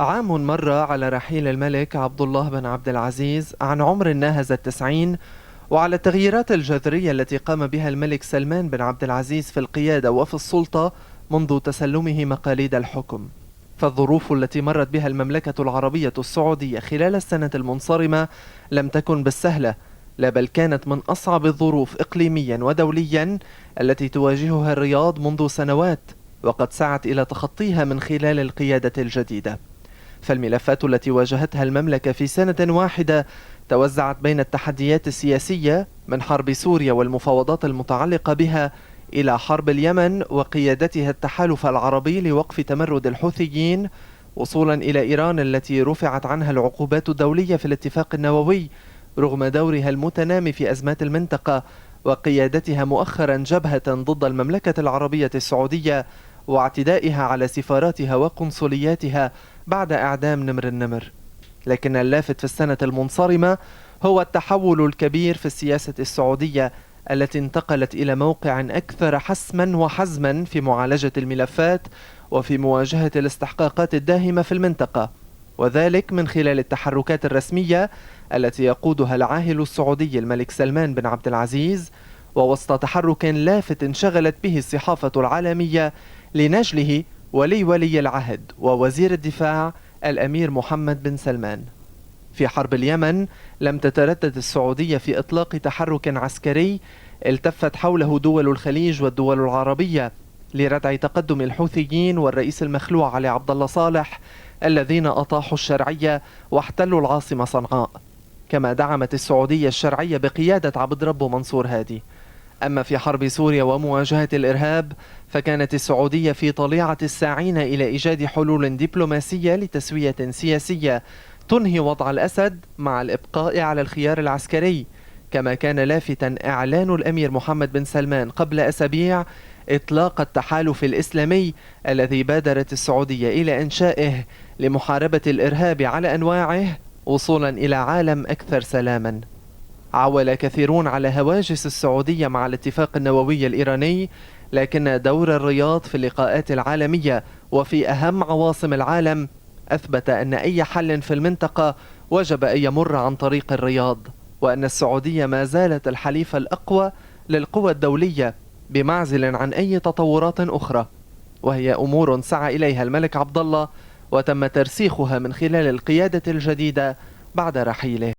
عام مر على رحيل الملك عبد الله بن عبد العزيز عن عمر ناهز 90، وعلى التغييرات الجذرية التي قام بها الملك سلمان بن عبد العزيز في القيادة وفي السلطة منذ تسلمه مقاليد الحكم. فالظروف التي مرت بها المملكة العربية السعودية خلال السنة المنصرمة لم تكن بالسهلة، لا بل كانت من أصعب الظروف إقليميا ودوليا التي تواجهها الرياض منذ سنوات، وقد سعت إلى تخطيها من خلال القيادة الجديدة. فالملفات التي واجهتها المملكة في سنة واحدة توزعت بين التحديات السياسية من حرب سوريا والمفاوضات المتعلقة بها، إلى حرب اليمن وقيادتها التحالف العربي لوقف تمرد الحوثيين، وصولا إلى إيران التي رفعت عنها العقوبات الدولية في الاتفاق النووي رغم دورها المتنامي في أزمات المنطقة، وقيادتها مؤخرا جبهة ضد المملكة العربية السعودية واعتدائها على سفاراتها وقنصلياتها بعد إعدام نمر النمر. لكن اللافت في السنة المنصرمة هو التحول الكبير في السياسة السعودية التي انتقلت إلى موقع أكثر حسما وحزما في معالجة الملفات وفي مواجهة الاستحقاقات الداهمة في المنطقة، وذلك من خلال التحركات الرسمية التي يقودها العاهل السعودي الملك سلمان بن عبد العزيز، ووسط تحرك لافت انشغلت به الصحافة العالمية لنجله ولي العهد ووزير الدفاع الأمير محمد بن سلمان. في حرب اليمن لم تتردد السعودية في إطلاق تحرك عسكري التفت حوله دول الخليج والدول العربية لردع تقدم الحوثيين والرئيس المخلوع علي عبد الله صالح الذين أطاحوا الشرعية واحتلوا العاصمة صنعاء. كما دعمت السعودية الشرعية بقيادة عبد ربه منصور هادي. أما في حرب سوريا ومواجهة الإرهاب فكانت السعودية في طليعة الساعين إلى إيجاد حلول دبلوماسية لتسوية سياسية تنهي وضع الأسد مع الإبقاء على الخيار العسكري. كما كان لافتا إعلان الأمير محمد بن سلمان قبل أسابيع إطلاق التحالف الإسلامي الذي بادرت السعودية إلى إنشائه لمحاربة الإرهاب على أنواعه وصولا إلى عالم أكثر سلاما. عول كثيرون على هواجس السعودية مع الاتفاق النووي الإيراني، لكن دور الرياض في اللقاءات العالمية وفي أهم عواصم العالم أثبت أن أي حل في المنطقة وجب أن يمر عن طريق الرياض، وأن السعودية ما زالت الحليف الأقوى للقوى الدولية بمعزل عن أي تطورات أخرى، وهي أمور سعى إليها الملك عبد الله وتم ترسيخها من خلال القيادة الجديدة بعد رحيله.